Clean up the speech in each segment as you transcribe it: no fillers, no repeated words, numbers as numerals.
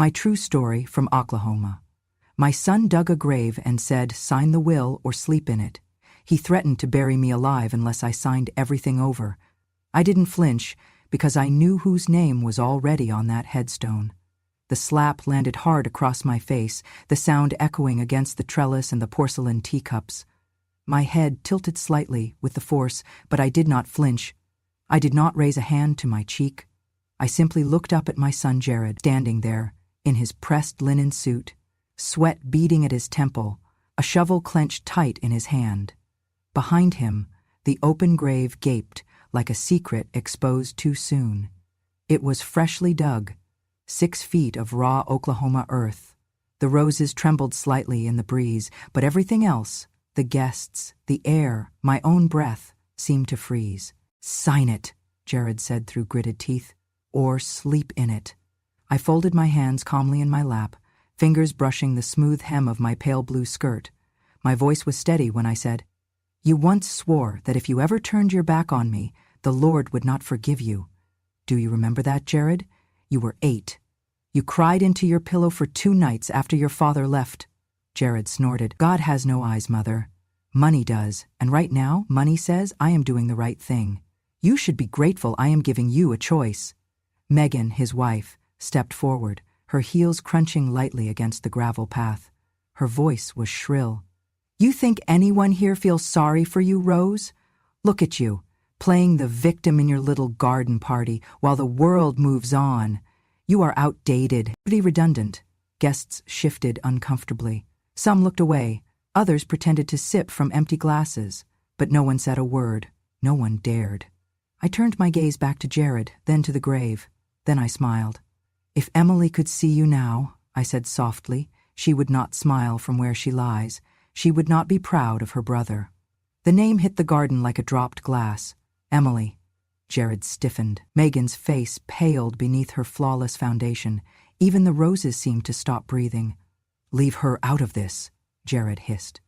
My true story from Oklahoma. My son dug a grave and said, "Sign the will or sleep in it." He threatened to bury me alive unless I signed everything over. I didn't flinch because I knew whose name was already on that headstone. The slap landed hard across my face, the sound echoing against the trellis and the porcelain teacups. My head tilted slightly with the force, but I did not flinch. I did not raise a hand to my cheek. I simply looked up at my son Jared, standing there, in his pressed linen suit, sweat beading at his temple, a shovel clenched tight in his hand. Behind him, the open grave gaped like a secret exposed too soon. It was freshly dug, 6 feet of raw Oklahoma earth. The roses trembled slightly in the breeze, but everything else, the guests, the air, my own breath, seemed to freeze. "Sign it," Jared said through gritted teeth, "or sleep in it." I folded my hands calmly in my lap, fingers brushing the smooth hem of my pale blue skirt. My voice was steady when I said, "You once swore that if you ever turned your back on me, the Lord would not forgive you. Do you remember that, Jared? You were 8. You cried into your pillow for 2 nights after your father left." Jared snorted. "God has no eyes, Mother. Money does, and right now, money says I am doing the right thing. You should be grateful I am giving you a choice." Megan, his wife, stepped forward, her heels crunching lightly against the gravel path. Her voice was shrill. "You think anyone here feels sorry for you, Rose? Look at you, playing the victim in your little garden party while the world moves on. You are outdated, pretty redundant." Guests shifted uncomfortably. Some looked away, others pretended to sip from empty glasses, but no one said a word. No one dared. I turned my gaze back to Jared, then to the grave. Then I smiled. "If Emily could see you now," I said softly, "she would not smile from where she lies. She would not be proud of her brother." The name hit the garden like a dropped glass. Emily. Jared stiffened. Megan's face paled beneath her flawless foundation. Even the roses seemed to stop breathing. "Leave her out of this," Jared hissed.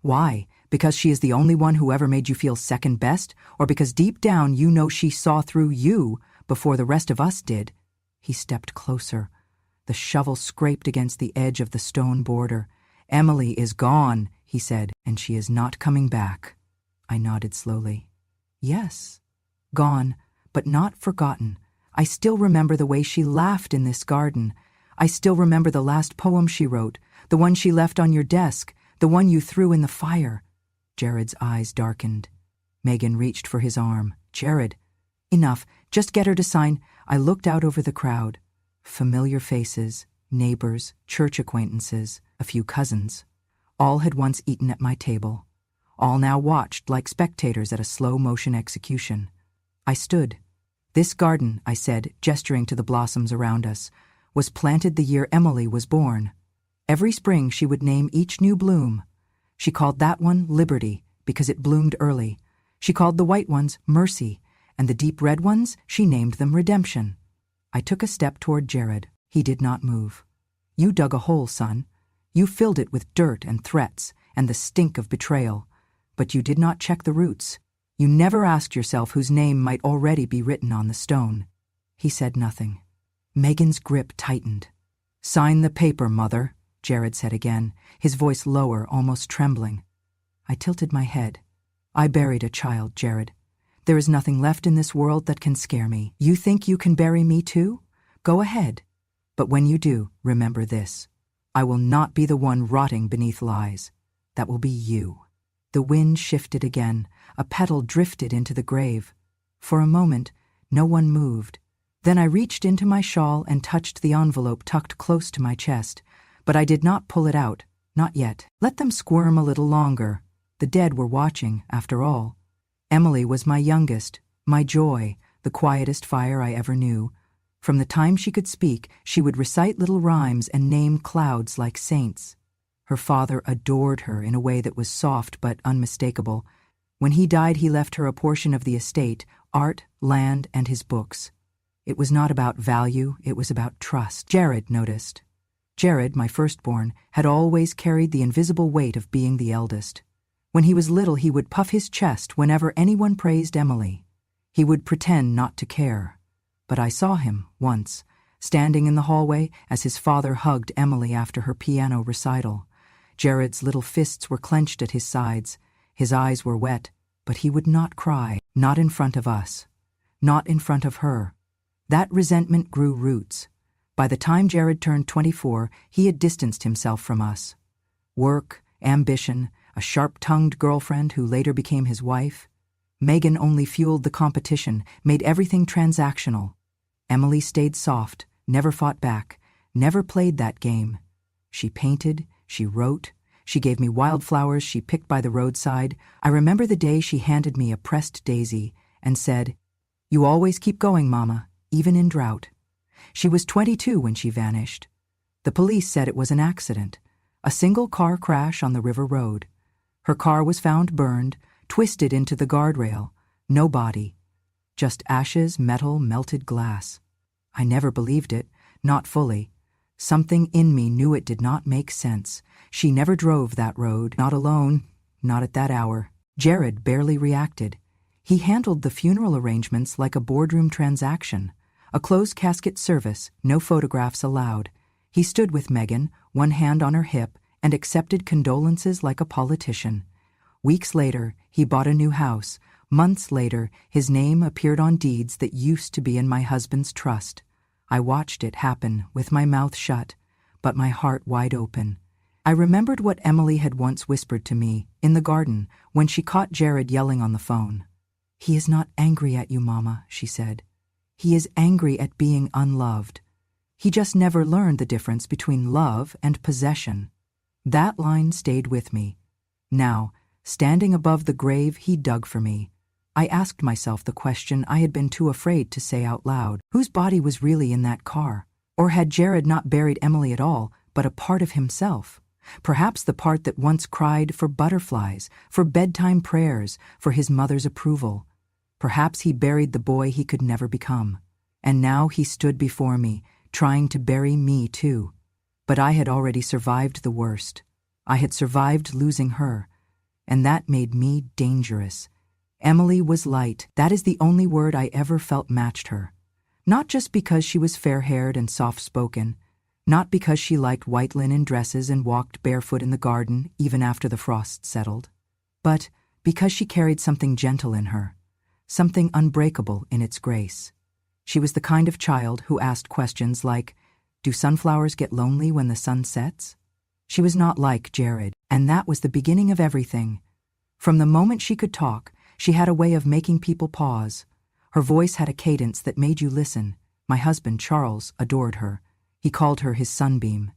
"Why? Because she is the only one who ever made you feel second best? Or because deep down you know she saw through you before the rest of us did?" He stepped closer. The shovel scraped against the edge of the stone border. "Emily is gone," he said, "and she is not coming back." I nodded slowly. "Yes, gone, but not forgotten. I still remember the way she laughed in this garden. I still remember the last poem she wrote, the one she left on your desk, the one you threw in the fire." Jared's eyes darkened. Megan reached for his arm. "Jared, enough. Just get her to sign." I looked out over the crowd. Familiar faces, neighbors, church acquaintances, a few cousins. All had once eaten at my table. All now watched like spectators at a slow-motion execution. I stood. "This garden," I said, gesturing to the blossoms around us, "was planted the year Emily was born. Every spring she would name each new bloom. She called that one Liberty because it bloomed early. She called the white ones Mercy, and the deep red ones, she named them Redemption." I took a step toward Jared. He did not move. "You dug a hole, son. You filled it with dirt and threats and the stink of betrayal. But you did not check the roots. You never asked yourself whose name might already be written on the stone." He said nothing. Megan's grip tightened. "Sign the paper, Mother," Jared said again, his voice lower, almost trembling. I tilted my head. "I buried a child, Jared. There is nothing left in this world that can scare me. You think you can bury me too? Go ahead. But when you do, remember this. I will not be the one rotting beneath lies. That will be you." The wind shifted again. A petal drifted into the grave. For a moment, no one moved. Then I reached into my shawl and touched the envelope tucked close to my chest. But I did not pull it out. Not yet. Let them squirm a little longer. The dead were watching, after all. Emily was my youngest, my joy, the quietest fire I ever knew. From the time she could speak, she would recite little rhymes and name clouds like saints. Her father adored her in a way that was soft but unmistakable. When he died, he left her a portion of the estate, art, land, and his books. It was not about value, it was about trust. Jared noticed. Jared, my firstborn, had always carried the invisible weight of being the eldest. When he was little, he would puff his chest whenever anyone praised Emily. He would pretend not to care. But I saw him, once, standing in the hallway as his father hugged Emily after her piano recital. Jared's little fists were clenched at his sides. His eyes were wet, but he would not cry, not in front of us, not in front of her. That resentment grew roots. By the time Jared turned 24, he had distanced himself from us. Work, ambition, a sharp-tongued girlfriend who later became his wife. Megan only fueled the competition, made everything transactional. Emily stayed soft, never fought back, never played that game. She painted, she wrote, she gave me wildflowers she picked by the roadside. I remember the day she handed me a pressed daisy and said, "You always keep going, Mama, even in drought." She was 22 when she vanished. The police said it was an accident, a single-car crash on the river road. Her car was found burned, twisted into the guardrail. No body. Just ashes, metal, melted glass. I never believed it, not fully. Something in me knew it did not make sense. She never drove that road, not alone, not at that hour. Jared barely reacted. He handled the funeral arrangements like a boardroom transaction. A closed casket service, no photographs allowed. He stood with Megan, one hand on her hip, and accepted condolences like a politician. Weeks later, he bought a new house. Months later, his name appeared on deeds that used to be in my husband's trust. I watched it happen with my mouth shut, but my heart wide open. I remembered what Emily had once whispered to me in the garden when she caught Jared yelling on the phone. "He is not angry at you, Mama," she said. "He is angry at being unloved. He just never learned the difference between love and possession." That line stayed with me. Now, standing above the grave he dug for me, I asked myself the question I had been too afraid to say out loud. Whose body was really in that car? Or had Jared not buried Emily at all, but a part of himself? Perhaps the part that once cried for butterflies, for bedtime prayers, for his mother's approval. Perhaps he buried the boy he could never become. And now he stood before me, trying to bury me too. But I had already survived the worst. I had survived losing her. And that made me dangerous. Emily was light. That is the only word I ever felt matched her. Not just because she was fair-haired and soft-spoken, not because she liked white linen dresses and walked barefoot in the garden even after the frost settled, but because she carried something gentle in her, something unbreakable in its grace. She was the kind of child who asked questions like, "Do sunflowers get lonely when the sun sets?" She was not like Jared, and that was the beginning of everything. From the moment she could talk, she had a way of making people pause. Her voice had a cadence that made you listen. My husband, Charles, adored her. He called her his sunbeam.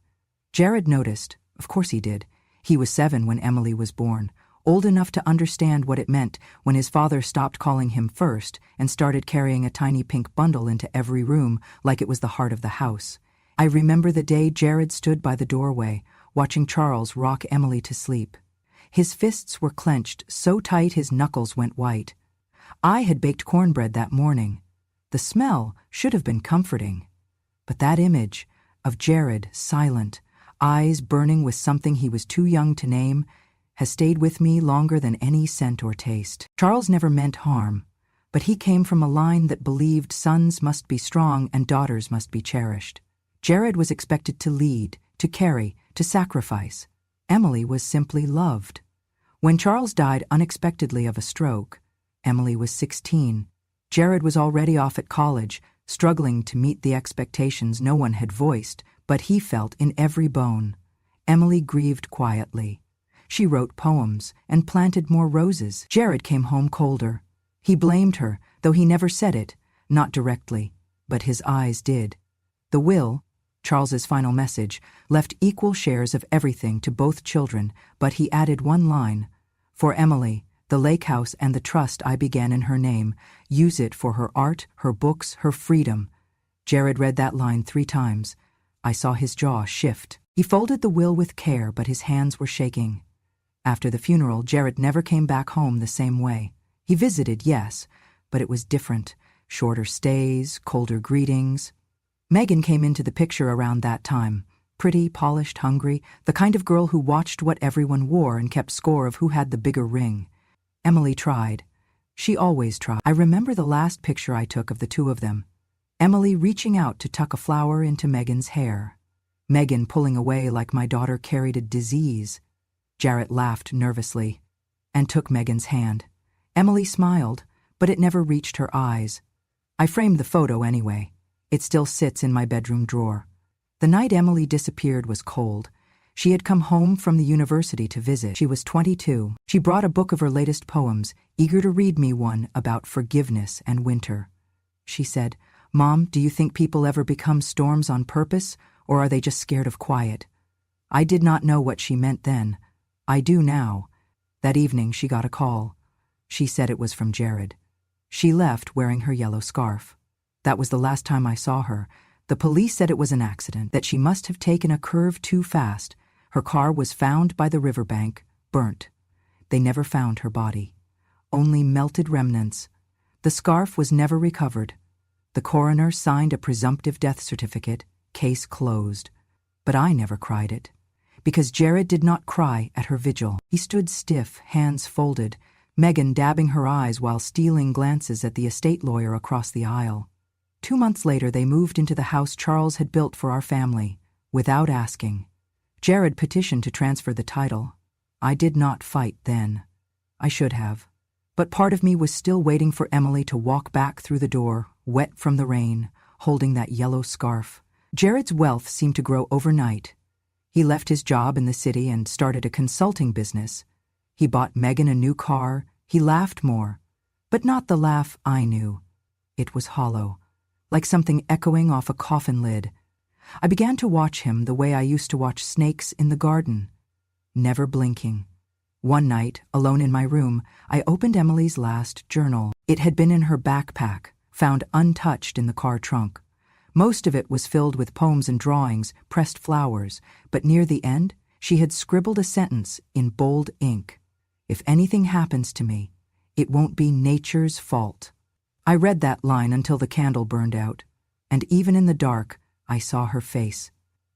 Jared noticed. Of course he did. He was 7 when Emily was born, old enough to understand what it meant when his father stopped calling him first and started carrying a tiny pink bundle into every room like it was the heart of the house. I remember the day Jared stood by the doorway, watching Charles rock Emily to sleep. His fists were clenched so tight his knuckles went white. I had baked cornbread that morning. The smell should have been comforting. But that image of Jared, silent, eyes burning with something he was too young to name, has stayed with me longer than any scent or taste. Charles never meant harm, but he came from a line that believed sons must be strong and daughters must be cherished. Jared was expected to lead, to carry, to sacrifice. Emily was simply loved. When Charles died unexpectedly of a stroke, Emily was 16. Jared was already off at college, struggling to meet the expectations no one had voiced, but he felt in every bone. Emily grieved quietly. She wrote poems and planted more roses. Jared came home colder. He blamed her, though he never said it, not directly, but his eyes did. The will, Charles's final message, left equal shares of everything to both children, but he added one line. "For Emily, the lake house and the trust I began in her name, use it for her art, her books, her freedom." Jared read that line 3 times. I saw his jaw shift. He folded the will with care, but his hands were shaking. After the funeral, Jared never came back home the same way. He visited, yes, but it was different. Shorter stays, colder greetings. Megan came into the picture around that time. Pretty, polished, hungry, the kind of girl who watched what everyone wore and kept score of who had the bigger ring. Emily tried. She always tried. I remember the last picture I took of the two of them. Emily reaching out to tuck a flower into Megan's hair. Megan pulling away like my daughter carried a disease. Jarrett laughed nervously and took Megan's hand. Emily smiled, but it never reached her eyes. I framed the photo anyway. It still sits in my bedroom drawer. The night Emily disappeared was cold. She had come home from the university to visit. She was 22. She brought a book of her latest poems, eager to read me one about forgiveness and winter. She said, "Mom, do you think people ever become storms on purpose, or are they just scared of quiet?" I did not know what she meant then. I do now. That evening she got a call. She said it was from Jared. She left wearing her yellow scarf. That was the last time I saw her. The police said it was an accident, that she must have taken a curve too fast. Her car was found by the riverbank, burnt. They never found her body. Only melted remnants. The scarf was never recovered. The coroner signed a presumptive death certificate, case closed. But I never cried it, because Jared did not cry at her vigil. He stood stiff, hands folded, Megan dabbing her eyes while stealing glances at the estate lawyer across the aisle. 2 months later they moved into the house Charles had built for our family, without asking. Jared petitioned to transfer the title. I did not fight then. I should have. But part of me was still waiting for Emily to walk back through the door, wet from the rain, holding that yellow scarf. Jared's wealth seemed to grow overnight. He left his job in the city and started a consulting business. He bought Megan a new car. He laughed more. But not the laugh I knew. It was hollow, like something echoing off a coffin lid. I began to watch him the way I used to watch snakes in the garden, never blinking. One night, alone in my room, I opened Emily's last journal. It had been in her backpack, found untouched in the car trunk. Most of it was filled with poems and drawings, pressed flowers, but near the end, she had scribbled a sentence in bold ink. "If anything happens to me, it won't be nature's fault." I read that line until the candle burned out, and even in the dark, I saw her face.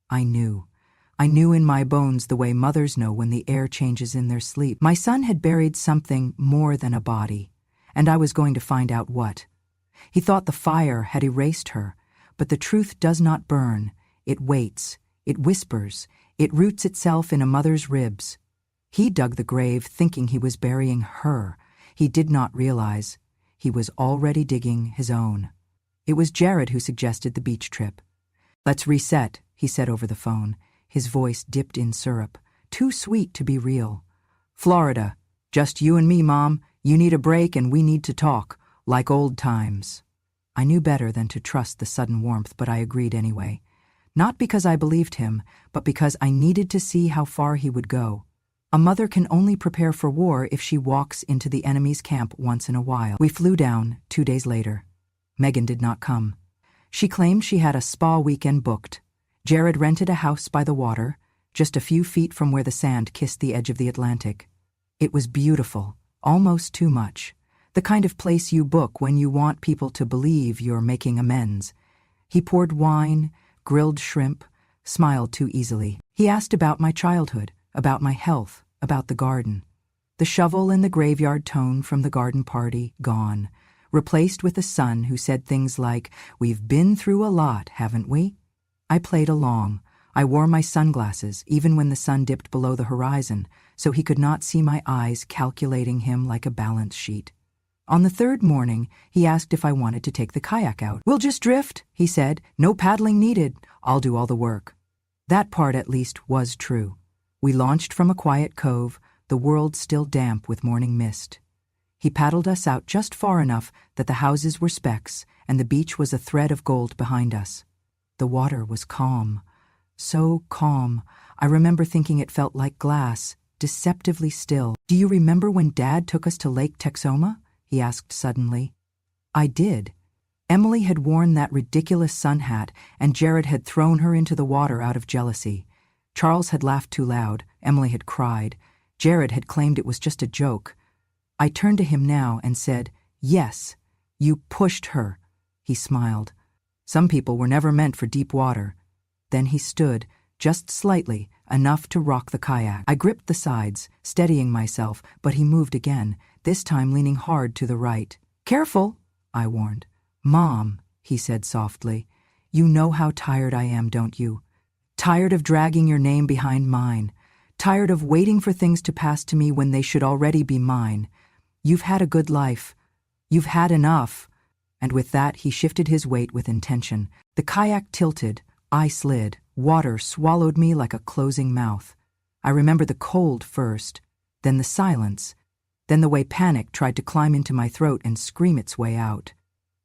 I knew. I knew in my bones the way mothers know when the air changes in their sleep. My son had buried something more than a body, and I was going to find out what. He thought the fire had erased her, but the truth does not burn. It waits. It whispers. It roots itself in a mother's ribs. He dug the grave thinking he was burying her. He did not realize he was already digging his own. It was Jared who suggested the beach trip. "Let's reset," he said over the phone, his voice dipped in syrup, too sweet to be real. "Florida. Just you and me, Mom. You need a break and we need to talk, like old times." I knew better than to trust the sudden warmth, but I agreed anyway. Not because I believed him, but because I needed to see how far he would go. A mother can only prepare for war if she walks into the enemy's camp once in a while. We flew down 2 days later. Megan did not come. She claimed she had a spa weekend booked. Jared rented a house by the water, just a few feet from where the sand kissed the edge of the Atlantic. It was beautiful, almost too much. The kind of place you book when you want people to believe you're making amends. He poured wine, grilled shrimp, smiled too easily. He asked about my childhood, about my health, about the garden. The shovel in the graveyard tone from the garden party, gone. Replaced with a son who said things like, "We've been through a lot, haven't we?" I played along. I wore my sunglasses, even when the sun dipped below the horizon, so he could not see my eyes calculating him like a balance sheet. On the third morning, he asked if I wanted to take the kayak out. "We'll just drift," he said. "No paddling needed. I'll do all the work." That part, at least, was true. We launched from a quiet cove, the world still damp with morning mist. He paddled us out just far enough that the houses were specks and the beach was a thread of gold behind us. The water was calm. So calm. I remember thinking it felt like glass, deceptively still. "Do you remember when Dad took us to Lake Texoma?" he asked suddenly. I did. Emily had worn that ridiculous sun hat, and Jared had thrown her into the water out of jealousy. Charles had laughed too loud. Emily had cried. Jared had claimed it was just a joke. I turned to him now and said, "Yes, you pushed her." He smiled. "Some people were never meant for deep water." Then he stood, just slightly, enough to rock the kayak. I gripped the sides, steadying myself, but he moved again, this time leaning hard to the right. "Careful," I warned. "Mom," he said softly. You know how tired I am, don't you? Tired of dragging your name behind mine. Tired of waiting for things to pass to me when they should already be mine. You've had a good life. You've had enough. And with that he shifted his weight with intention. The kayak tilted. I slid. Water swallowed me like a closing mouth. I remember the cold first, then the silence, then the way panic tried to climb into my throat and scream its way out.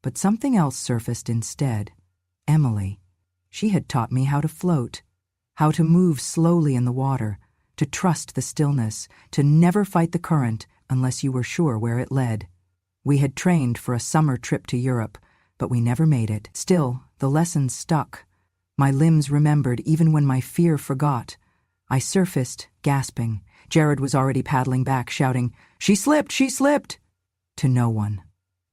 But something else surfaced instead. Emily. She had taught me how to float, how to move slowly in the water, to trust the stillness, to never fight the current unless you were sure where it led. We had trained for a summer trip to Europe, but we never made it. Still, the lessons stuck. My limbs remembered even when my fear forgot. I surfaced, gasping. Jared was already paddling back, shouting, "She slipped! She slipped!" To no one.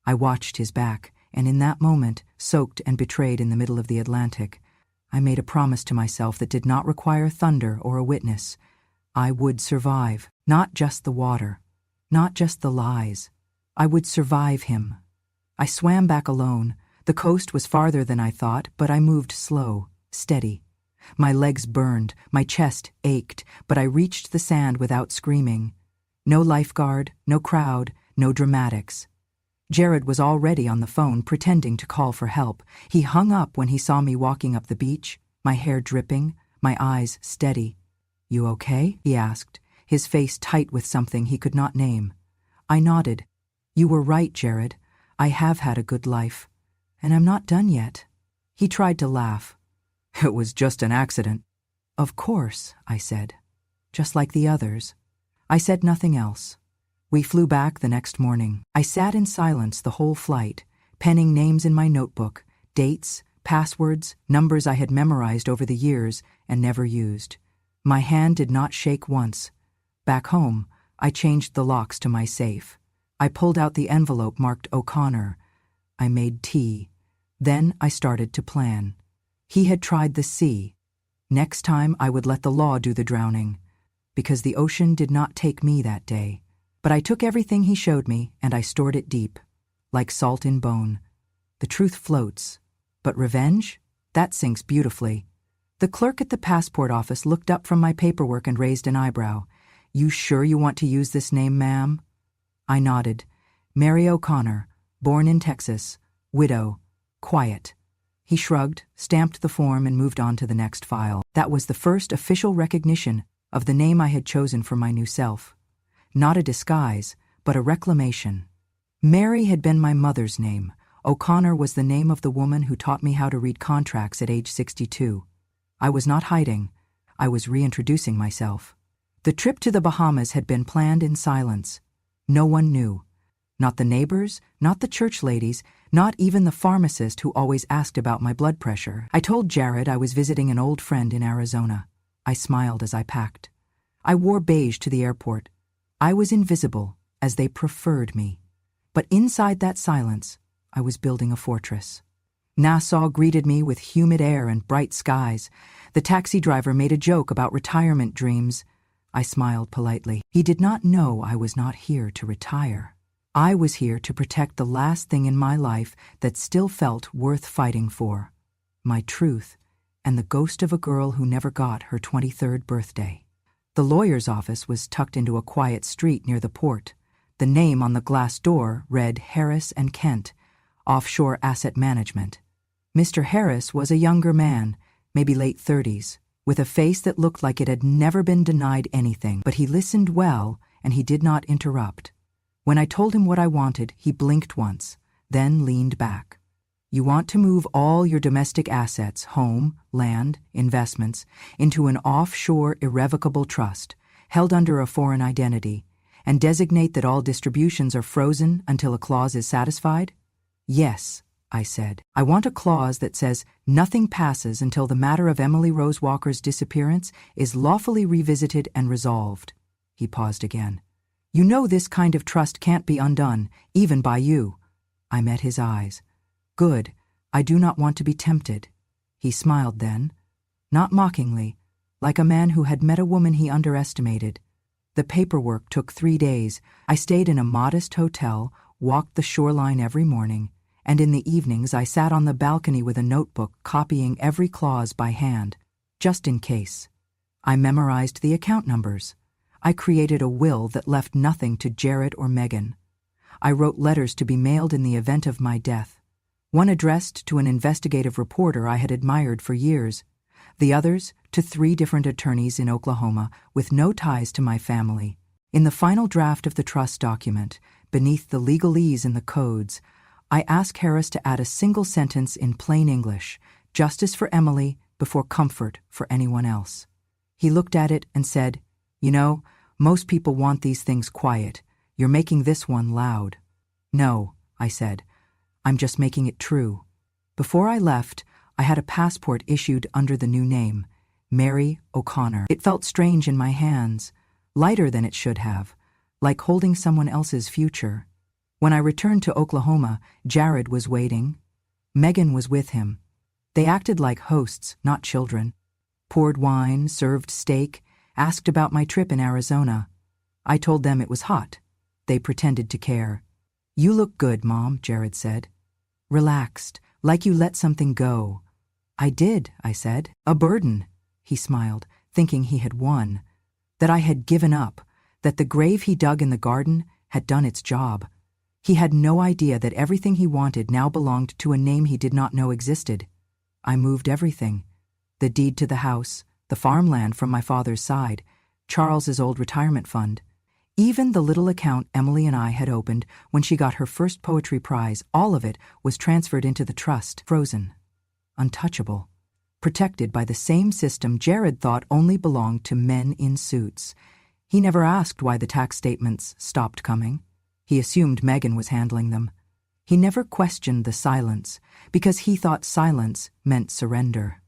I watched his back, and in that moment, soaked and betrayed in the middle of the Atlantic, I made a promise to myself that did not require thunder or a witness. I would survive, not just the water, not just the lies. I would survive him. I swam back alone. The coast was farther than I thought, but I moved slow, steady. My legs burned, my chest ached, but I reached the sand without screaming. No lifeguard, no crowd, no dramatics. Jared was already on the phone pretending to call for help. He hung up when he saw me walking up the beach, my hair dripping, my eyes steady. "You okay?" he asked, his face tight with something he could not name. I nodded. "You were right, Jared. I have had a good life. And I'm not done yet." He tried to laugh. "It was just an accident." "Of course," I said. "Just like the others." I said nothing else. We flew back the next morning. I sat in silence the whole flight, penning names in my notebook, dates, passwords, numbers I had memorized over the years and never used. My hand did not shake once. Back home, I changed the locks to my safe. I pulled out the envelope marked O'Connor. I made tea. Then I started to plan. He had tried the sea. Next time I would let the law do the drowning, because the ocean did not take me that day. But I took everything he showed me and I stored it deep, like salt in bone. The truth floats, but revenge? That sinks beautifully. The clerk at the passport office looked up from my paperwork and raised an eyebrow. "You sure you want to use this name, ma'am?" I nodded. "Mary O'Connor, born in Texas, widow, quiet." He shrugged, stamped the form, and moved on to the next file. That was the first official recognition of the name I had chosen for my new self. Not a disguise, but a reclamation. Mary had been my mother's name. O'Connor was the name of the woman who taught me how to read contracts at age 62. I was not hiding. I was reintroducing myself. The trip to the Bahamas had been planned in silence. No one knew. Not the neighbors, not the church ladies, not even the pharmacist who always asked about my blood pressure. I told Jared I was visiting an old friend in Arizona. I smiled as I packed. I wore beige to the airport. I was invisible, as they preferred me. But inside that silence, I was building a fortress. Nassau greeted me with humid air and bright skies. The taxi driver made a joke about retirement dreams. I smiled politely. He did not know I was not here to retire. I was here to protect the last thing in my life that still felt worth fighting for. My truth, and the ghost of a girl who never got her 23rd birthday. The lawyer's office was tucked into a quiet street near the port. The name on the glass door read Harris and Kent, Offshore Asset Management. Mr. Harris was a younger man, maybe late 30s, with a face that looked like it had never been denied anything, but he listened well and he did not interrupt. When I told him what I wanted, he blinked once, then leaned back. "You want to move all your domestic assets, home, land, investments, into an offshore irrevocable trust, held under a foreign identity, and designate that all distributions are frozen until a clause is satisfied?" "Yes," I said. "I want a clause that says nothing passes until the matter of Emily Rose Walker's disappearance is lawfully revisited and resolved." He paused again. "You know this kind of trust can't be undone, even by you." I met his eyes. "Good. I do not want to be tempted." He smiled then, not mockingly, like a man who had met a woman he underestimated. The paperwork took 3 days. I stayed in a modest hotel, walked the shoreline every morning, and in the evenings I sat on the balcony with a notebook copying every clause by hand, just in case. I memorized the account numbers. I created a will that left nothing to Jared or Megan. I wrote letters to be mailed in the event of my death. One addressed to an investigative reporter I had admired for years, the others to 3 different attorneys in Oklahoma with no ties to my family. In the final draft of the trust document, beneath the legalese and the codes, I asked Harris to add a single sentence in plain English, justice for Emily before comfort for anyone else. He looked at it and said, "You know, most people want these things quiet. You're making this one loud." "No," I said. "I'm just making it true." Before I left, I had a passport issued under the new name, Mary O'Connor. It felt strange in my hands, lighter than it should have, like holding someone else's future. When I returned to Oklahoma, Jared was waiting. Megan was with him. They acted like hosts, not children. Poured wine, served steak, asked about my trip in Arizona. I told them it was hot. They pretended to care. "You look good, Mom," Jared said. Relaxed, like you let something go. "I did," I said. "A burden," he smiled, thinking he had won. That I had given up, that the grave he dug in the garden had done its job. He had no idea that everything he wanted now belonged to a name he did not know existed. I moved everything. The deed to the house, the farmland from my father's side, Charles's old retirement fund. Even the little account Emily and I had opened when she got her first poetry prize, all of it was transferred into the trust, frozen, untouchable, protected by the same system Jared thought only belonged to men in suits. He never asked why the tax statements stopped coming. He assumed Megan was handling them. He never questioned the silence, because he thought silence meant surrender.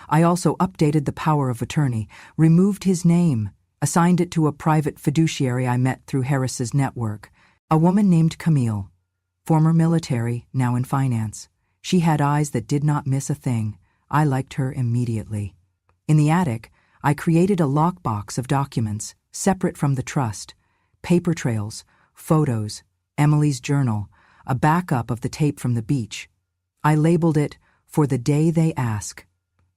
I also updated the power of attorney, removed his name, assigned it to a private fiduciary I met through Harris's network, a woman named Camille, former military, now in finance. She had eyes that did not miss a thing. I liked her immediately. In the attic, I created a lockbox of documents, separate from the trust, paper trails, photos, Emily's journal, a backup of the tape from the beach. I labeled it, "For the Day They Ask,"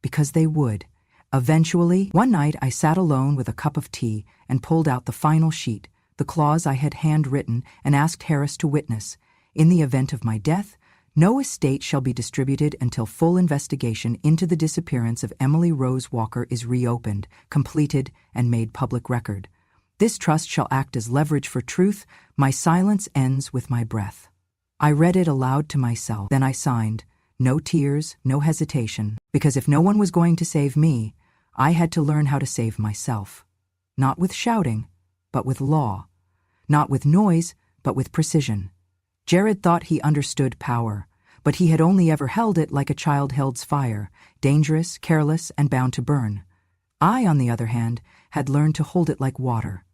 because they would. Eventually, one night I sat alone with a cup of tea and pulled out the final sheet, the clause I had handwritten, and asked Harris to witness. In the event of my death, no estate shall be distributed until full investigation into the disappearance of Emily Rose Walker is reopened, completed, and made public record. This trust shall act as leverage for truth. My silence ends with my breath. I read it aloud to myself. Then I signed. No tears, no hesitation, because if no one was going to save me, I had to learn how to save myself. Not with shouting, but with law. Not with noise, but with precision. Jared thought he understood power, but he had only ever held it like a child holds fire, dangerous, careless, and bound to burn. I, on the other hand, had learned to hold it like water.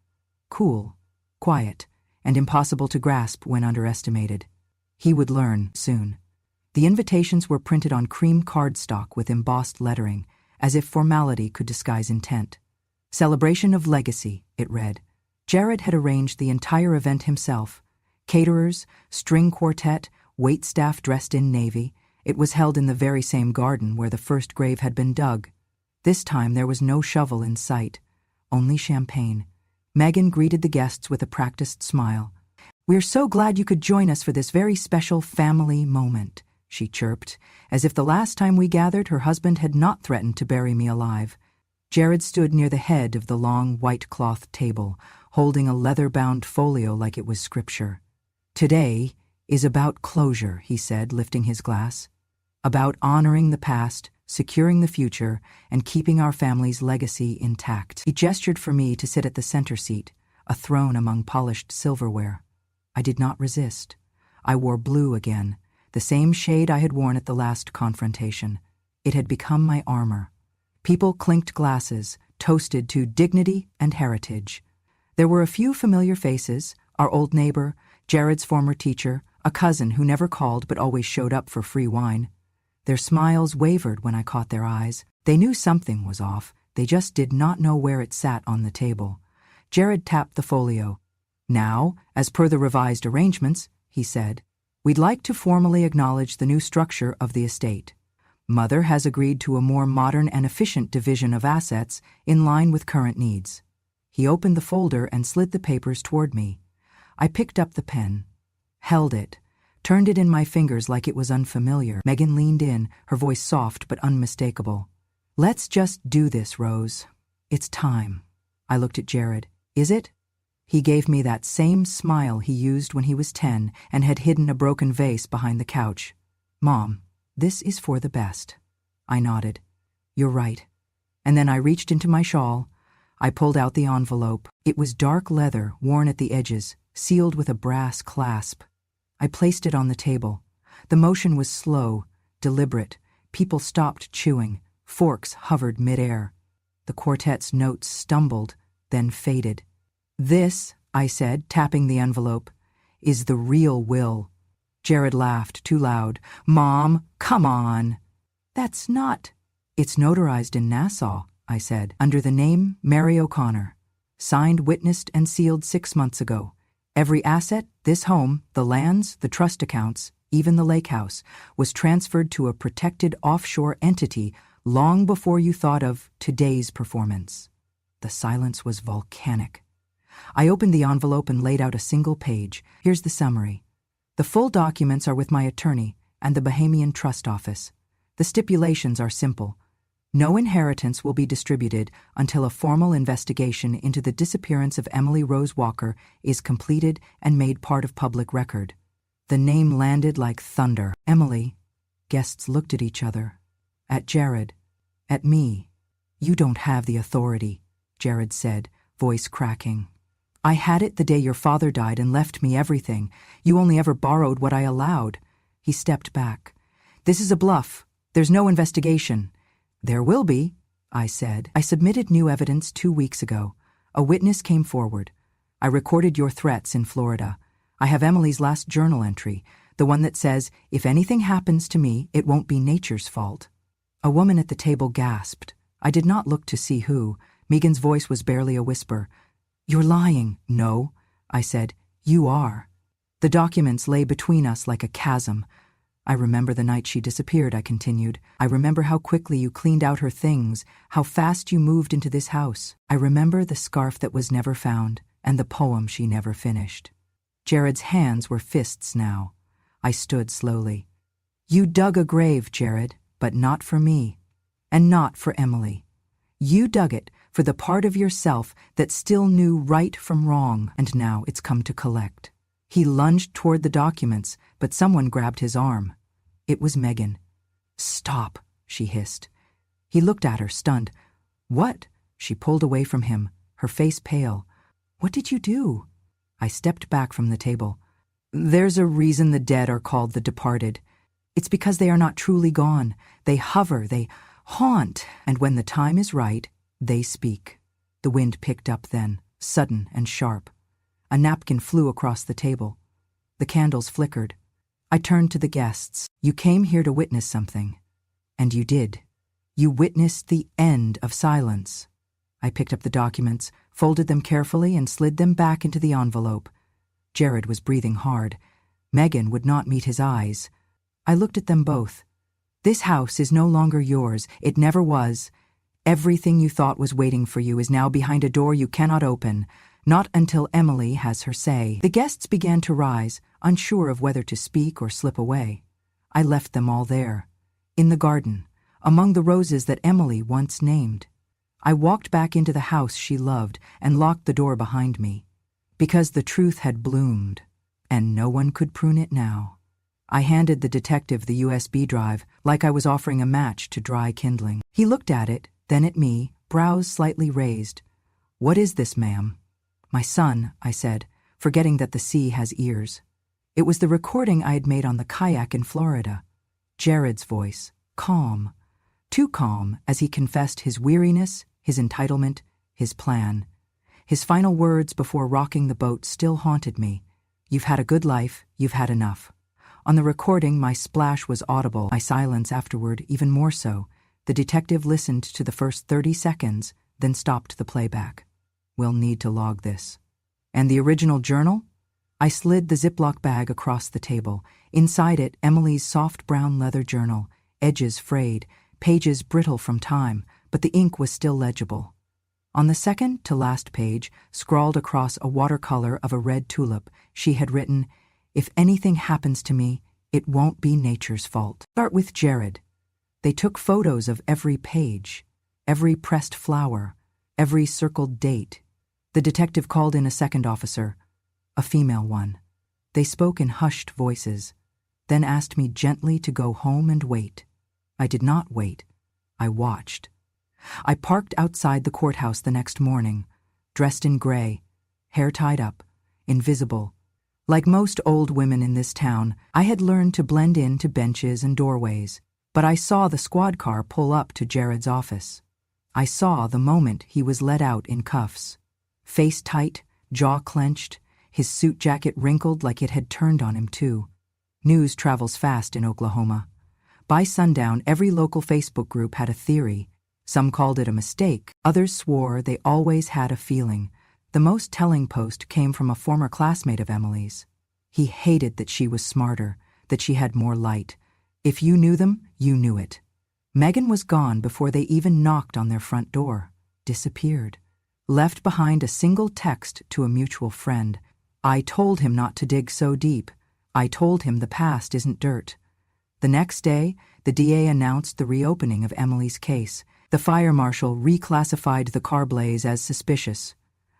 Cool, quiet, and impossible to grasp when underestimated. He would learn soon. The invitations were printed on cream cardstock with embossed lettering, as if formality could disguise intent. "Celebration of Legacy," it read. Jared had arranged the entire event himself. Caterers, string quartet, waitstaff dressed in navy. It was held in the very same garden where the first grave had been dug. This time there was no shovel in sight, only champagne. Megan greeted the guests with a practiced smile. "We're so glad you could join us for this very special family moment," she chirped, as if the last time we gathered her husband had not threatened to bury me alive. Jared stood near the head of the long white cloth table, holding a leather-bound folio like it was scripture. "Today is about closure," he said, lifting his glass. "About honoring the past, securing the future, and keeping our family's legacy intact." He gestured for me to sit at the center seat, a throne among polished silverware. I did not resist. I wore blue again, the same shade I had worn at the last confrontation. It had become my armor. People clinked glasses, toasted to dignity and heritage. There were a few familiar faces, our old neighbor, Jared's former teacher, a cousin who never called but always showed up for free wine. Their smiles wavered when I caught their eyes. They knew something was off, they just did not know where it sat on the table. Jared tapped the folio. "Now, as per the revised arrangements," he said. We'd like to formally acknowledge the new structure of the estate. Mother has agreed to a more modern and efficient division of assets in line with current needs. He opened the folder and slid the papers toward me. I picked up the pen, held it, turned it in my fingers like it was unfamiliar. Megan leaned in, her voice soft but unmistakable. Let's just do this, Rose. It's time. I looked at Jared. Is it? He gave me that same smile he used when he was 10 and had hidden a broken vase behind the couch. Mom, this is for the best. I nodded. You're right. And then I reached into my shawl. I pulled out the envelope. It was dark leather, worn at the edges, sealed with a brass clasp. I placed it on the table. The motion was slow, deliberate. People stopped chewing. Forks hovered midair. The quartet's notes stumbled, then faded. This, I said, tapping the envelope, is the real will. Jared laughed too loud. Mom, come on. That's not. It's notarized in Nassau, I said, under the name Mary O'Connor. Signed, witnessed, and sealed 6 months ago. Every asset, this home, the lands, the trust accounts, even the lake house, was transferred to a protected offshore entity long before you thought of today's performance. The silence was volcanic. I opened the envelope and laid out a single page. Here's the summary. The full documents are with my attorney and the Bahamian Trust Office. The stipulations are simple. No inheritance will be distributed until a formal investigation into the disappearance of Emily Rose Walker is completed and made part of public record. The name landed like thunder. Emily. Guests looked at each other. At Jared. At me. You don't have the authority, Jared said, voice cracking. I had it the day your father died and left me everything. You only ever borrowed what I allowed. He stepped back. This is a bluff. There's no investigation. There will be, I said. I submitted new evidence 2 weeks ago. A witness came forward. I recorded your threats in Florida. I have Emily's last journal entry, the one that says, if anything happens to me, it won't be nature's fault. A woman at the table gasped. I did not look to see who. Megan's voice was barely a whisper. You're lying. No, I said. You are. The documents lay between us like a chasm. I remember the night she disappeared, I continued. I remember how quickly you cleaned out her things, how fast you moved into this house. I remember the scarf that was never found, and the poem she never finished. Jared's hands were fists now. I stood slowly. You dug a grave, Jared, but not for me, and not for Emily. You dug it for the part of yourself that still knew right from wrong, and now it's come to collect. He lunged toward the documents, but someone grabbed his arm. It was Megan. Stop, she hissed. He looked at her, stunned. What? She pulled away from him, her face pale. What did you do? I stepped back from the table. There's a reason the dead are called the departed. It's because they are not truly gone. They hover, they haunt, and when the time is right, they speak. The wind picked up then, sudden and sharp. A napkin flew across the table. The candles flickered. I turned to the guests. You came here to witness something. And you did. You witnessed the end of silence. I picked up the documents, folded them carefully, and slid them back into the envelope. Jared was breathing hard. Megan would not meet his eyes. I looked at them both. This house is no longer yours. It never was. Everything you thought was waiting for you is now behind a door you cannot open. Not until Emily has her say. The guests began to rise, unsure of whether to speak or slip away. I left them all there, in the garden, among the roses that Emily once named. I walked back into the house she loved and locked the door behind me, because the truth had bloomed, and no one could prune it now. I handed the detective the USB drive like I was offering a match to dry kindling. He looked at it, then at me, brows slightly raised. What is this, ma'am? My son, I said, forgetting that the sea has ears. It was the recording I had made on the kayak in Florida. Jared's voice, calm, too calm, as he confessed his weariness, his entitlement, his plan. His final words before rocking the boat still haunted me. You've had a good life, you've had enough. On the recording, my splash was audible, my silence afterward even more so. The detective listened to the first 30 seconds, then stopped the playback. We'll need to log this. And the original journal? I slid the Ziploc bag across the table. Inside it, Emily's soft brown leather journal, edges frayed, pages brittle from time, but the ink was still legible. On the second to last page, scrawled across a watercolor of a red tulip, she had written, "If anything happens to me, it won't be nature's fault." Start with Jared. They took photos of every page, every pressed flower, every circled date. The detective called in a second officer, a female one. They spoke in hushed voices, then asked me gently to go home and wait. I did not wait. I watched. I parked outside the courthouse the next morning, dressed in gray, hair tied up, invisible. Like most old women in this town, I had learned to blend into benches and doorways, but I saw the squad car pull up to Jared's office. I saw the moment he was let out in cuffs. Face tight, jaw clenched, his suit jacket wrinkled like it had turned on him too. News travels fast in Oklahoma. By sundown, every local Facebook group had a theory. Some called it a mistake, others swore they always had a feeling. The most telling post came from a former classmate of Emily's. He hated that she was smarter, that she had more light. If you knew them, you knew it. Megan was gone before they even knocked on their front door. Disappeared. Left behind a single text to a mutual friend. "I told him not to dig so deep. I told him the past isn't dirt." The next day, the DA announced the reopening of Emily's case. The fire marshal reclassified the car blaze as suspicious.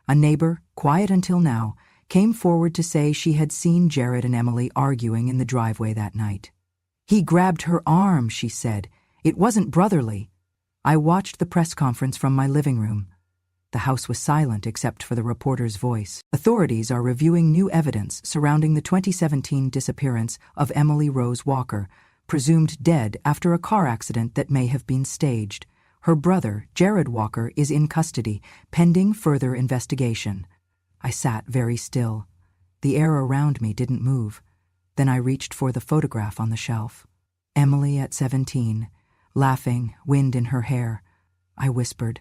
A neighbor, quiet until now, came forward to say she had seen Jared and Emily arguing in the driveway that night. "He grabbed her arm," she said. "It wasn't brotherly." I watched the press conference from my living room. The house was silent except for the reporter's voice. Authorities are reviewing new evidence surrounding the 2017 disappearance of Emily Rose Walker, presumed dead after a car accident that may have been staged. Her brother, Jared Walker, is in custody, pending further investigation. I sat very still. The air around me didn't move. Then I reached for the photograph on the shelf. Emily at 17, laughing, wind in her hair. I whispered,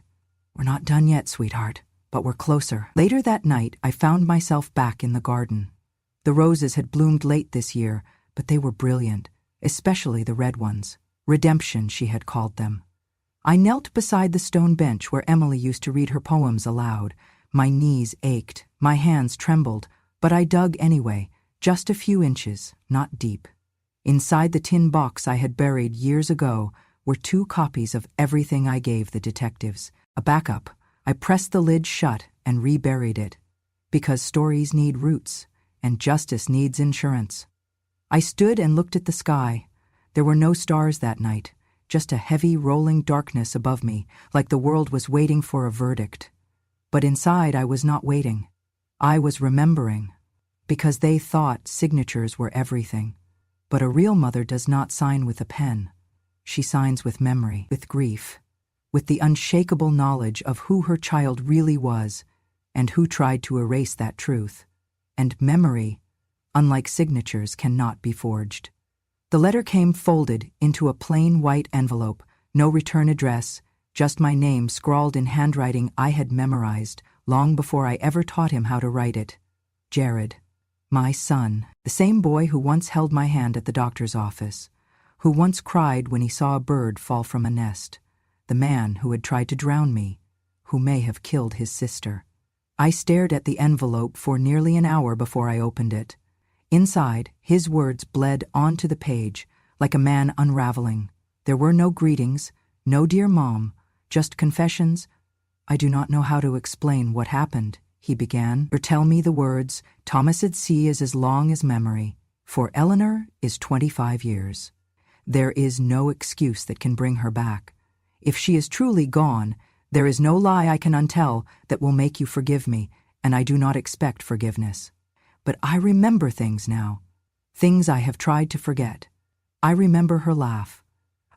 "We're not done yet, sweetheart, but we're closer." Later that night, I found myself back in the garden. The roses had bloomed late this year, but they were brilliant, especially the red ones. Redemption, she had called them. I knelt beside the stone bench where Emily used to read her poems aloud. My knees ached, my hands trembled, but I dug anyway, just a few inches, not deep. Inside the tin box I had buried years ago were 2 copies of everything I gave the detectives. A backup. I pressed the lid shut and reburied it. Because stories need roots, and justice needs insurance. I stood and looked at the sky. There were no stars that night, just a heavy, rolling darkness above me, like the world was waiting for a verdict. But inside I was not waiting. I was remembering. Because they thought signatures were everything. But a real mother does not sign with a pen. She signs with memory, with grief, with the unshakable knowledge of who her child really was and who tried to erase that truth. And memory, unlike signatures, cannot be forged. The letter came folded into a plain white envelope, no return address, just my name scrawled in handwriting I had memorized long before I ever taught him how to write it. Jared, my son, the same boy who once held my hand at the doctor's office, who once cried when he saw a bird fall from a nest, the man who had tried to drown me, who may have killed his sister. I stared at the envelope for nearly an hour before I opened it. Inside, his words bled onto the page, like a man unraveling. There were no greetings, no dear mom, just confessions. "I do not know how to explain what happened," he began. "Or tell me the words, Thomas at sea is as long as memory, for Eleanor is 25 years. There is no excuse that can bring her back. If she is truly gone, there is no lie I can untell that will make you forgive me, and I do not expect forgiveness. But I remember things now, things I have tried to forget. I remember her laugh.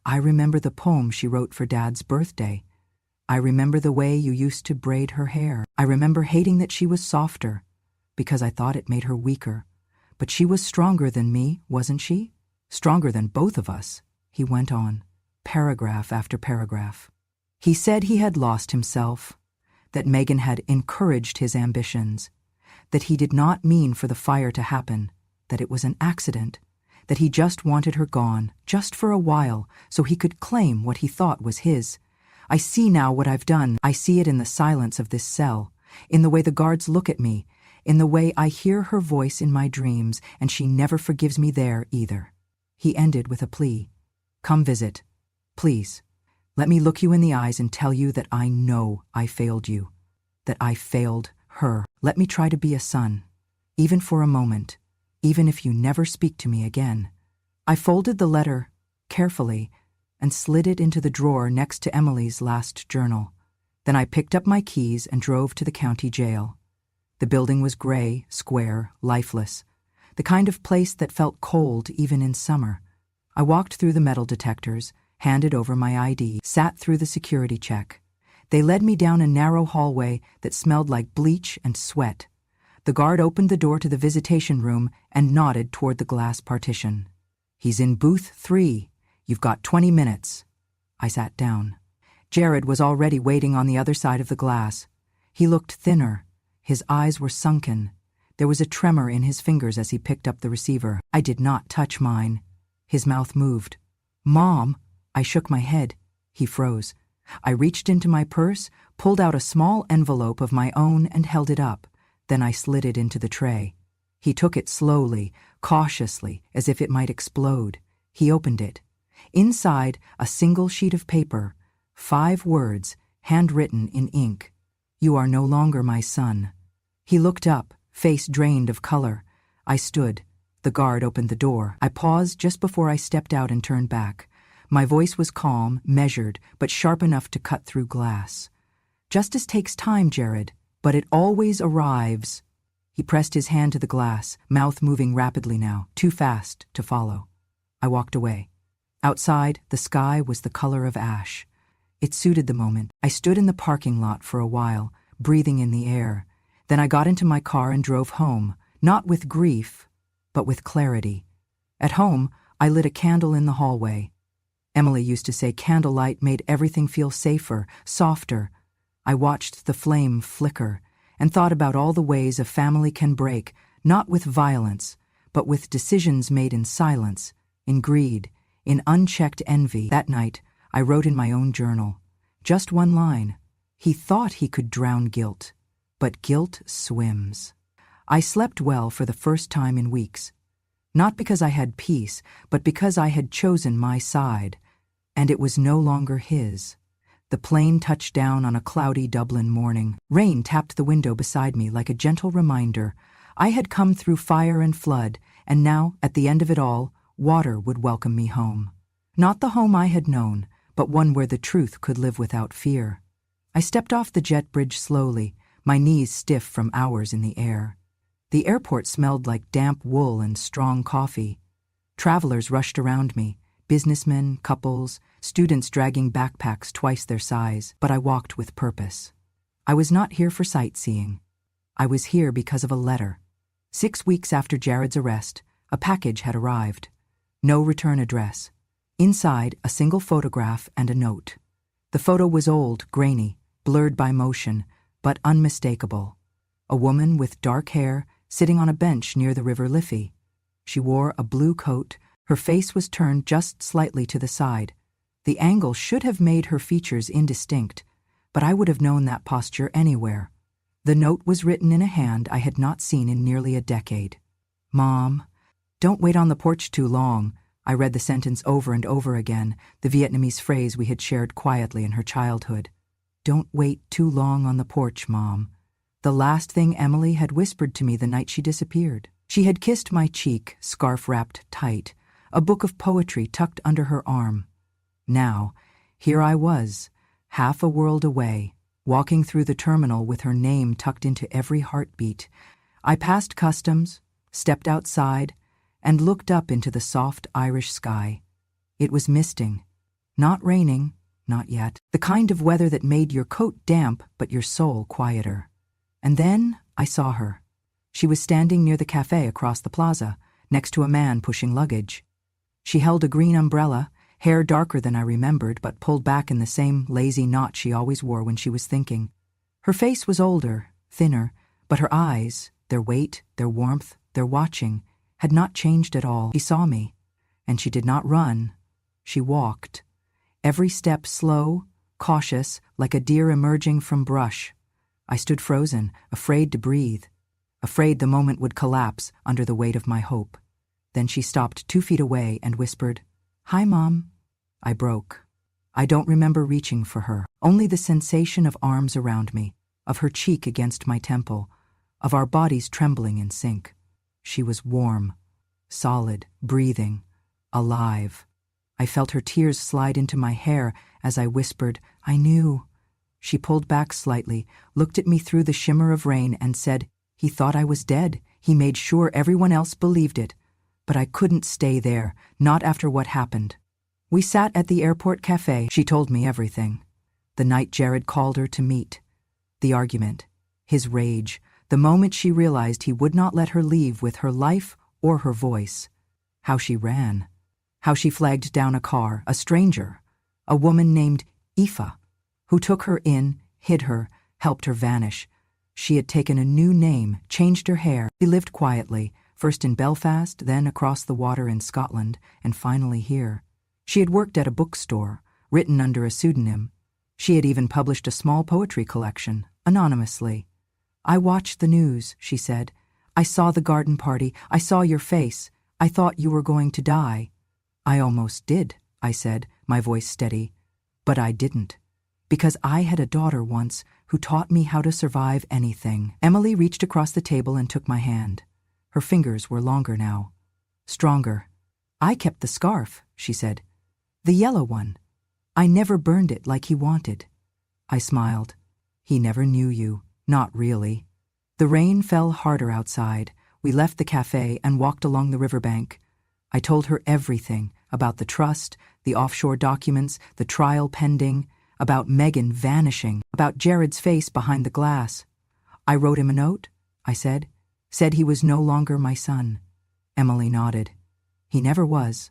I remember the poem she wrote for Dad's birthday. I remember the way you used to braid her hair. I remember hating that she was softer, because I thought it made her weaker. But she was stronger than me, wasn't she? Stronger than both of us," he went on, paragraph after paragraph. He said he had lost himself, that Megan had encouraged his ambitions, that he did not mean for the fire to happen, that it was an accident, that he just wanted her gone, just for a while, so he could claim what he thought was his. I see now what I've done. I see it in the silence of this cell, in the way the guards look at me, in the way I hear her voice in my dreams, and she never forgives me there either. He ended with a plea. Come visit. Please. Let me look you in the eyes and tell you that I know I failed you, that I failed her. Let me try to be a son, even for a moment, even if you never speak to me again. I folded the letter carefully and slid it into the drawer next to Emily's last journal. Then I picked up my keys and drove to the county jail. The building was gray, square, lifeless, the kind of place that felt cold even in summer. I walked through the metal detectors, handed over my ID, sat through the security check. They led me down a narrow hallway that smelled like bleach and sweat. The guard opened the door to the visitation room and nodded toward the glass partition. He's in booth 3. You've got 20 minutes. I sat down. Jared was already waiting on the other side of the glass. He looked thinner. His eyes were sunken. There was a tremor in his fingers as he picked up the receiver. I did not touch mine. His mouth moved. Mom! I shook my head. He froze. I reached into my purse, pulled out a small envelope of my own and held it up. Then I slid it into the tray. He took it slowly, cautiously, as if it might explode. He opened it. Inside, a single sheet of paper, 5 words, handwritten in ink. You are no longer my son. He looked up, face drained of color. I stood. The guard opened the door. I paused just before I stepped out and turned back. My voice was calm, measured, but sharp enough to cut through glass. Justice takes time, Jared, but it always arrives. He pressed his hand to the glass, mouth moving rapidly now, too fast to follow. I walked away. Outside, the sky was the color of ash. It suited the moment. I stood in the parking lot for a while, breathing in the air. Then I got into my car and drove home, not with grief, but with clarity. At home, I lit a candle in the hallway. Emily used to say candlelight made everything feel safer, softer. I watched the flame flicker and thought about all the ways a family can break, not with violence, but with decisions made in silence, in greed, in unchecked envy. That night, I wrote in my own journal. Just one line. He thought he could drown guilt, but guilt swims. I slept well for the first time in weeks. Not because I had peace, but because I had chosen my side. And it was no longer his. The plane touched down on a cloudy Dublin morning. Rain tapped the window beside me like a gentle reminder. I had come through fire and flood, and now, at the end of it all, water would welcome me home. Not the home I had known, but one where the truth could live without fear. I stepped off the jet bridge slowly, my knees stiff from hours in the air. The airport smelled like damp wool and strong coffee. Travelers rushed around me. Businessmen, couples, students dragging backpacks twice their size, but I walked with purpose. I was not here for sightseeing. I was here because of a letter. 6 weeks after Jared's arrest, a package had arrived. No return address. Inside, a single photograph and a note. The photo was old, grainy, blurred by motion, but unmistakable. A woman with dark hair sitting on a bench near the River Liffey. She wore a blue coat. Her face was turned just slightly to the side. The angle should have made her features indistinct, but I would have known that posture anywhere. The note was written in a hand I had not seen in nearly a decade. Mom, don't wait on the porch too long. I read the sentence over and over again, the Vietnamese phrase we had shared quietly in her childhood. Don't wait too long on the porch, Mom. The last thing Emily had whispered to me the night she disappeared. She had kissed my cheek, scarf wrapped tight, a book of poetry tucked under her arm. Now, here I was, half a world away, walking through the terminal with her name tucked into every heartbeat. I passed customs, stepped outside, and looked up into the soft Irish sky. It was misting. Not raining, not yet. The kind of weather that made your coat damp but your soul quieter. And then I saw her. She was standing near the cafe across the plaza, next to a man pushing luggage. She held a green umbrella, hair darker than I remembered, but pulled back in the same lazy knot she always wore when she was thinking. Her face was older, thinner, but her eyes, Their weight, their warmth, their watching had not changed at all. She saw me, and she did not run. She walked, every step slow, cautious, like a deer emerging from brush. I stood frozen, afraid to breathe, afraid the moment would collapse under the weight of my hope. Then she stopped 2 feet away and whispered, "Hi, Mom." I broke. I don't remember reaching for her, only the sensation of arms around me, of her cheek against my temple, of our bodies trembling in sync. She was warm, solid, breathing, alive. I felt her tears slide into my hair as I whispered, "I knew." She pulled back slightly, looked at me through the shimmer of rain, and said, "He thought I was dead. He made sure everyone else believed it. But I couldn't stay there, not after what happened." We sat at the airport cafe. She told me everything. The night Jared called her to meet. The argument. His rage. The moment she realized he would not let her leave with her life or her voice. How she ran. How she flagged down a car, a stranger, a woman named Aoife, who took her in, hid her, helped her vanish. She had taken a new name, changed her hair. She lived quietly, first in Belfast, then across the water in Scotland, and finally here. She had worked at a bookstore, written under a pseudonym. She had even published a small poetry collection, anonymously. "I watched the news," she said. "I saw the garden party. I saw your face. I thought you were going to die." "I almost did," I said, my voice steady. "But I didn't. Because I had a daughter once who taught me how to survive anything." Emily reached across the table and took my hand. Her fingers were longer now. Stronger. "I kept the scarf," she said. "The yellow one. I never burned it like he wanted." I smiled. "He never knew you. Not really." The rain fell harder outside. We left the cafe and walked along the riverbank. I told her everything about the trust, the offshore documents, the trial pending, about Megan vanishing, about Jared's face behind the glass. "I wrote him a note," I said. "Said he was no longer my son." Emily nodded. "He never was.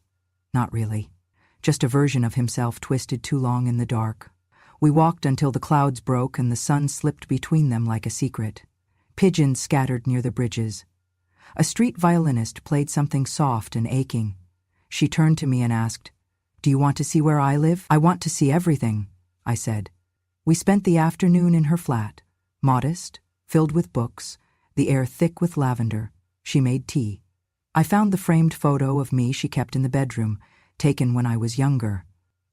Not really. Just a version of himself twisted too long in the dark." We walked until the clouds broke and the sun slipped between them like a secret. Pigeons scattered near the bridges. A street violinist played something soft and aching. She turned to me and asked, "Do you want to see where I live?" "I want to see everything," I said. We spent the afternoon in her flat, modest, filled with books, the air thick with lavender. She made tea. I found the framed photo of me she kept in the bedroom, taken when I was younger.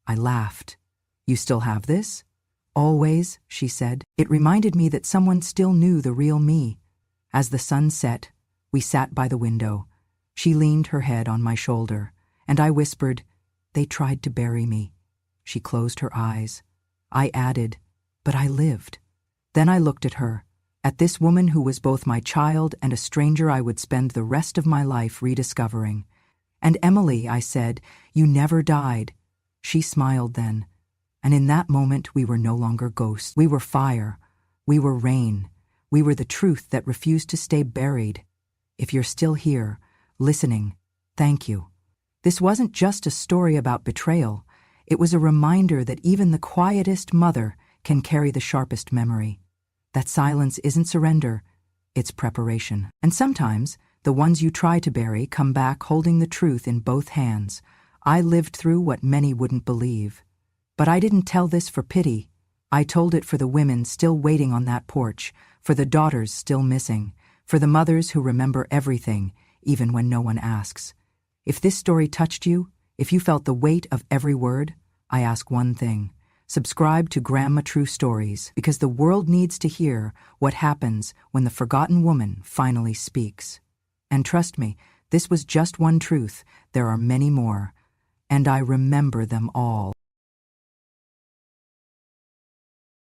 I laughed. "You still have this?" "Always," she said. It reminded me that someone still knew the real me. As the sun set, we sat by the window. She leaned her head on my shoulder, and I whispered, "They tried to bury me." She closed her eyes. I added, "But I lived." Then I looked at her, at this woman who was both my child and a stranger I would spend the rest of my life rediscovering. "And Emily," I said, "you never died." She smiled then, and in that moment we were no longer ghosts. We were fire. We were rain. We were the truth that refused to stay buried. If you're still here, listening, thank you. This wasn't just a story about betrayal. It was a reminder that even the quietest mother can carry the sharpest memory. That silence isn't surrender, it's preparation. And sometimes, the ones you try to bury come back holding the truth in both hands. I lived through what many wouldn't believe. But I didn't tell this for pity. I told it for the women still waiting on that porch, for the daughters still missing, for the mothers who remember everything, even when no one asks. If this story touched you, if you felt the weight of every word, I ask one thing. Subscribe to Grandma True Stories, because the world needs to hear what happens when the forgotten woman finally speaks. And trust me, this was just one truth. There are many more, and I remember them all.